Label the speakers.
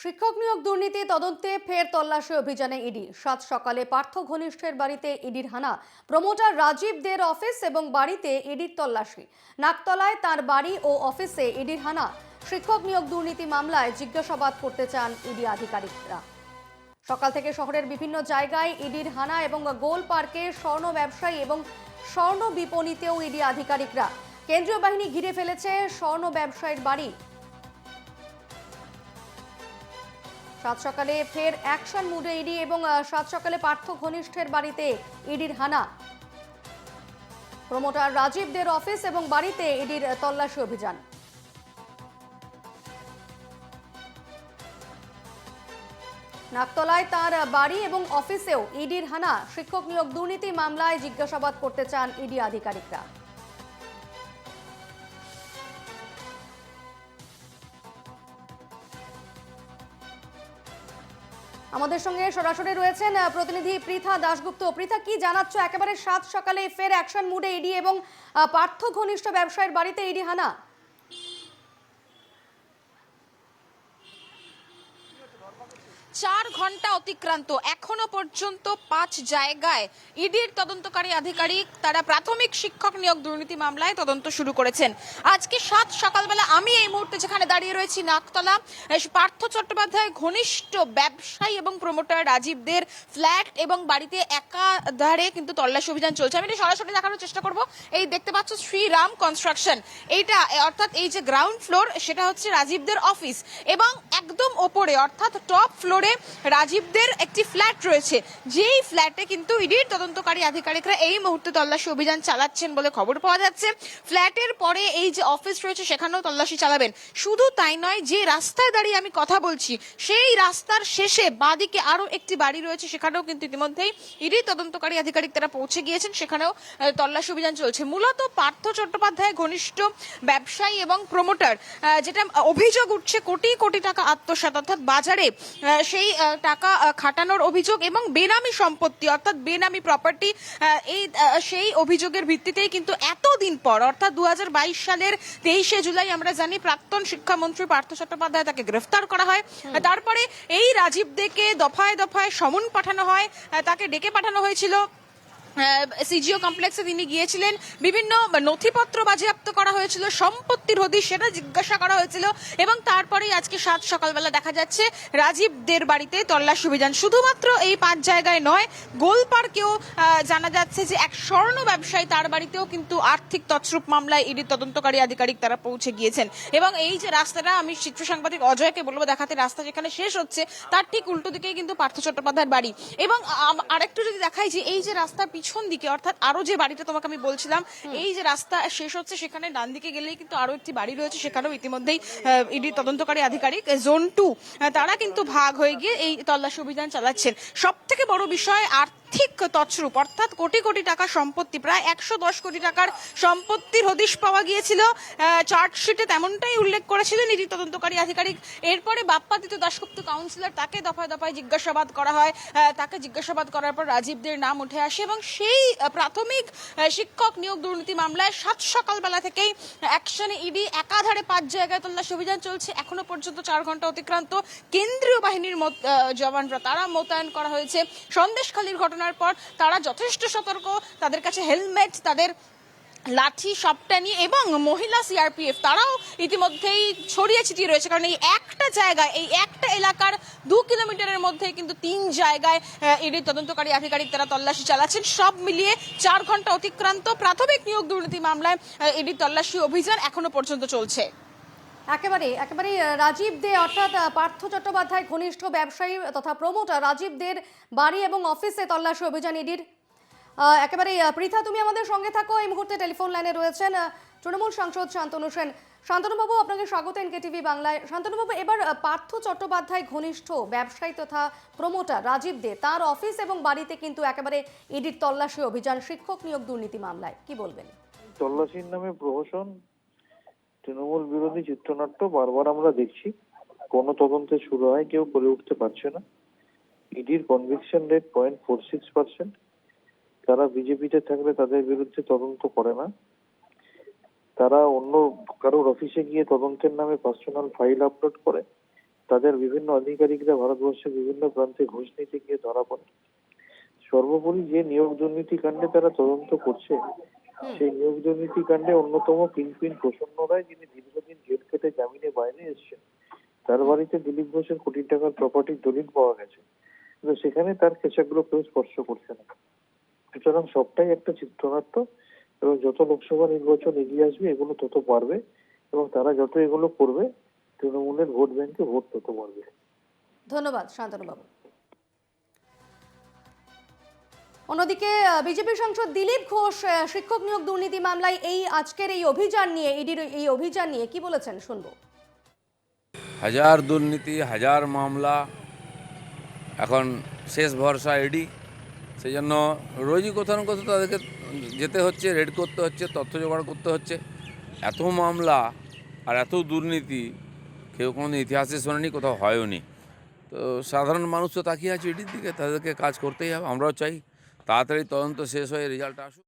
Speaker 1: শিক্ষক নিয়োগ দুর্নীতি তদন্তে ফের তল্লাশি অভিযানে ইডি। সাত সকালে পার্থ ঘনিষ্ঠের বাড়িতে ইডির হানা। প্রমোটার রাজীব দের অফিস এবং বাড়িতে ইডির তল্লাশি। নাকতলায় তার বাড়ি ও অফিসে ইডির হানা। শিক্ষক নিয়োগ দুর্নীতি মামলায় জিজ্ঞাসাবাদ করতে চান ইডি আধিকারিকরা। সকাল থেকে শহরের বিভিন্ন জায়গায় ইডির হানা এবং গোল পার্কে স্বর্ণ ব্যবসায়ী এবং স্বর্ণ বিপণীতেও ইডি আধিকারিকরা। কেন্দ্রীয় বাহিনী ঘিরে ফেলেছে স্বর্ণ ব্যবসায়ীর বাড়ি। সাত সকালে ফের অ্যাকশন মুডে ইডি এবং সাত সকালে পার্থ ঘনিষ্ঠের বাড়িতে ইডির হানা। প্রমোটার রাজীব দের অফিস এবং বাড়িতে ইডির তল্লাশি অভিযান। নাকতলায় তার বাড়ি এবং অফিসেও ইডির হানা। শিক্ষক নিয়োগ দুর্নীতি মামলায় জিজ্ঞাসাবাদ করতে চান ইডি আধিকারিকরা। আমাদের সঙ্গে সরাসরি রয়েছেন প্রতিনিধি পৃথা দাশগুপ্ত। পৃথা, কি জানাচ্ছ? একেবারে সাত সকালে ফের অ্যাকশন মুডে ইডি এবং পার্থ ঘনিষ্ঠ ব্যবসায়ীর বাড়িতে ইডি হানা।
Speaker 2: 4 ঘন্টা অতিক্রান্ত, এখনো পর্যন্ত 5 জায়গায় ইডির তদন্তকারী আধিকারিক তারা প্রাথমিক শিক্ষক নিয়োগ দুর্নীতি মামলায় তদন্ত শুরু করেছেন। আজকে 7 সকালবেলা আমি এই মুহূর্তে যেখানে দাঁড়িয়ে রয়েছি, নাকতলা পার্থ চট্টোপাধ্যায় ঘনিষ্ঠ ব্যবসায়ী এবং প্রমোটার রাজীবদের ফ্ল্যাট এবং বাড়িতে একাধারে কিন্তু তল্লাশি অভিযান চলছে। আমি এটা সরাসরি দেখানোর চেষ্টা করব। এই দেখতে পাচ্ছ শ্রীরাম কনস্ট্রাকশন, এইটা অর্থাৎ এই যে গ্রাউন্ড ফ্লোর, সেটা হচ্ছে রাজীবদের অফিস এবং একদম ওপরে অর্থাৎ টপ ফ্লোরে রাজীবদের একটি ফ্ল্যাট রয়েছে, যেই ফ্ল্যাটে কিন্তু ইডির তদন্তকারী আধিকারিকরা এই মুহূর্তে তল্লাশি অভিযান চালাচ্ছেন বলে খবর পাওয়া যাচ্ছে। ফ্ল্যাটের পরে এই যে অফিস রয়েছে সেখানেও তল্লাশি চালাবেন। শুধু তাই নয়, যে রাস্তায় দাঁড়িয়ে আমি কথা বলছি সেই রাস্তার শেষে বাঁদিকে আরো একটি বাড়ি রয়েছে, সেখানেও কিন্তু ইতিমধ্যেই ইডির তদন্তকারী আধিকারিক তারা পৌঁছে গিয়েছেন, সেখানেও তল্লাশি অভিযান চলছে। মূলত পার্থ চট্টোপাধ্যায় ঘনিষ্ঠ ব্যবসায়ী এবং প্রমোটার, যেটা অভিযোগ উঠছে কোটি কোটি টাকা আত্মসাৎ, অর্থাৎ বাজারে সেই টাকা খাটানোর অভিযোগ এবং বেনামি সম্পত্তি অর্থাৎ বেনামি প্রপার্টি, এই সেই অভিযোগের ভিত্তিতেই কিন্তু এতদিন পর অর্থাৎ 2022 সালের 23শে জুলাই আমরা জানি প্রাক্তন শিক্ষামন্ত্রী পার্থ চট্টোপাধ্যায় তাকে গ্রেফতার করা হয়। তারপরে এই রাজীব দেকে দফায় দফায় সমন পাঠানো হয়, তাকে ডেকে পাঠানো হয়েছিল সিজিও কমপ্লেক্সে। তিনি গিয়েছিলেন, বিভিন্ন নথিপত্র বাজেয়াপ্ত করা হয়েছিল, সম্পত্তির হদিশ সেটা জিজ্ঞাসা করা হয়েছিল এবং তারপরেই আজকে 7 সকালবেলা দেখা যাচ্ছে রাজীবদের বাড়িতে তল্লাশি অভিযান। শুধুমাত্র এই 5 জায়গায় নয়, গোলপার্কেও জানা যাচ্ছে যে এক স্বর্ণ ব্যবসায়ী, তার বাড়িতেও কিন্তু আর্থিক তছরূপ মামলায় ইডির তদন্তকারী আধিকারিক তারা পৌঁছে গিয়েছেন। এবং এই যে রাস্তাটা, আমি চিত্র সাংবাদিক অজয়কে বলবো দেখাতে, রাস্তা যেখানে শেষ হচ্ছে তার ঠিক উল্টো দিকেই কিন্তু পার্থ চট্টোপাধ্যায়ের বাড়ি। এবং আরেকটু যদি দেখাই যে এই যে রাস্তা পিছন দিকে অর্থাৎ আরো যে বাড়িটা তোমাকে আমি বলছিলাম, এই যে রাস্তা শেষ হচ্ছে সেখানে ডান দিকে গেলেই কিন্তু আরো একটি বাড়ি রয়েছে, সেখানেও ইতিমধ্যেই ইডি তদন্তকারী আধিকারিক জোন 2 তারা কিন্তু ভাগ হয়ে গিয়ে এই তল্লাশি অভিযান চালাচ্ছেন। সব থেকে বড় বিষয় আর্থিক তছরূপ অর্থাৎ কোটি কোটি টাকা সম্পত্তি, প্রায় 110 কোটি টাকার সম্পত্তির হদিশ পাওয়া গিয়েছিল। চার্জশিটে তেমনটাই উল্লেখ করেছিলেন ইডি তদন্তকারী আধিকারিক। এরপরে বাপ্পাদিত্য দাশগুপ্ত কাউন্সিলর, তাকে দফায় দফায় জিজ্ঞাসাবাদ করা হয়। তাকে জিজ্ঞাসাবাদ করার পর রাজীবদের নাম উঠে আসে এবং সেই প্রাথমিক শিক্ষক নিয়োগ দুর্নীতি মামলায় 7 সকালবেলা থেকেই অ্যাকশনে ইডি। একাধারে 5 জায়গায় তল্লাশি অভিযান চলছে। এখনো পর্যন্ত 4 ঘন্টা অতিক্রান্ত। কেন্দ্রীয় বাহিনীর জওয়ানরা তারা মোতায়েন করা হয়েছে। সন্দেশখালীর ঘটনার পর তারা যথেষ্ট সতর্ক, তাদের কাছে হেলমেট, তাদের লাঠি সবটা নিয়ে, এবং মহিলা সিআরপিএফ তারাও ইতিমধ্যেই ছড়িয়ে ছিটিয়ে রয়েছে, কারণ এই একটা জায়গায়, এই একটা এলাকার 2 কিলোমিটারের মধ্যে কিন্তু 3 জায়গায় ইডির তদন্তকারী আধিকারিক তারা তল্লাশি চালাচ্ছেন। সব মিলিয়ে 4 ঘন্টা অতিক্রান্ত। প্রাথমিক নিয়োগ দুর্নীতি মামলায় ইডির তল্লাশি অভিযান এখনো পর্যন্ত চলছে।
Speaker 1: একেবারে একেবারে রাজীব দে অর্থাৎ পার্থ চট্টোপাধ্যায় ঘনিষ্ঠ ব্যবসায়ী তথা প্রমোটার রাজীব দের বাড়ি এবং অফিসে তল্লাশি অভিযান ইডির। একেবারে পৃথা, তুমি আমাদের সঙ্গে থাকো। এই মুহূর্তে টেলিফোন লাইনে রয়েছেন তৃণমূল সাংসদ শান্তনু সেন। শান্তনুবাবু, আপনাকে স্বাগত এনকেটিভি বাংলায়। শান্তনুবাবু, এবার পার্থ চট্টোপাধ্যায় ঘনিষ্ঠ ব্যবসায়ী তথা প্রমোটার রাজীব দে, তার অফিস এবং বাড়িতে কিন্তু একেবারে ইডির তল্লাশি অভিযান শিক্ষক নিয়োগ দুর্নীতি মামলায়, কি বলবেন?
Speaker 3: তল্লাশির নামে প্রহসন, তৃণমূল বিরোধী চিত্রনাট্য বারবার আমরা দেখছি। কোনো তদন্তে শুরু হয়, কেউ করে উঠতে পারছে না। ইডির কনভিকশন রেট 0.46%। তারা বিজেপিতে থাকলে তাদের বিরুদ্ধে তদন্ত করে না, তারা অন্য কারোর অফিসে গিয়ে তদন্তের নামে পার্সোনাল ফাইল আপলোড করে তাদের বিভিন্ন আধিকারিকরা ভারতবর্ষের বিভিন্ন প্রান্তে ঘুষ নিতে গিয়ে ধরা পড়ে। সর্বোপরি যে নিয়োগ দুর্নীতি কাণ্ডে তারা তদন্ত করছে, সেই নিয়োগ দুর্নীতি কাণ্ডে অন্যতম কিংপিন প্রসন্ন রায়, যিনি দীর্ঘদিন জেল কেটে জামিনে বাইরে এসেছেন, তার বাড়িতে দিলীপ ঘোষের কোটি টাকার প্রপার্টির দলিল পাওয়া গেছে, কিন্তু সেখানে তার কেশাগুলো কেউ স্পর্শ করছে না। সুতরাং সবটাই একটা চিত্রনাট্য, এবং যত লোকসভা নির্বাচন এগিয়ে আসবে এগুলো তত বাড়বে, এবং তারা যত এগুলো করবে তৃণমূলের ভোট ব্যাংকে ভোট তত বাড়বে।
Speaker 1: ধন্যবাদ শান্তনুবাবু। অন্যদিকে বিজেপি সাংসদ দিলীপ ঘোষ শিক্ষক নিয়োগ দুর্নীতি মামলায় আজকের এই অভিযান নিয়ে, ইডির এই অভিযান নিয়ে কি বলেছেন শুনবো।
Speaker 4: হাজার দুর্নীতি, হাজার মামলা, এখন শেষ ভরসা ইডি। সেই জন্য রোজই কোথাও না কোথাও তাদেরকে যেতে হচ্ছে, রেড করতে হচ্ছে, তথ্য জোগাড় করতে হচ্ছে। এত মামলা আর এত দুর্নীতি কেউ কোনো ইতিহাসে শোনেনি, কোথাও হয়ওনি। তো সাধারণ মানুষ তো তাকিয়ে আছে ইডির দিকে, তাদেরকে কাজ করতেই হবে। আমরাও চাই তাড়াতাড়ি তদন্ত শেষ হয়ে রেজাল্ট আসুক।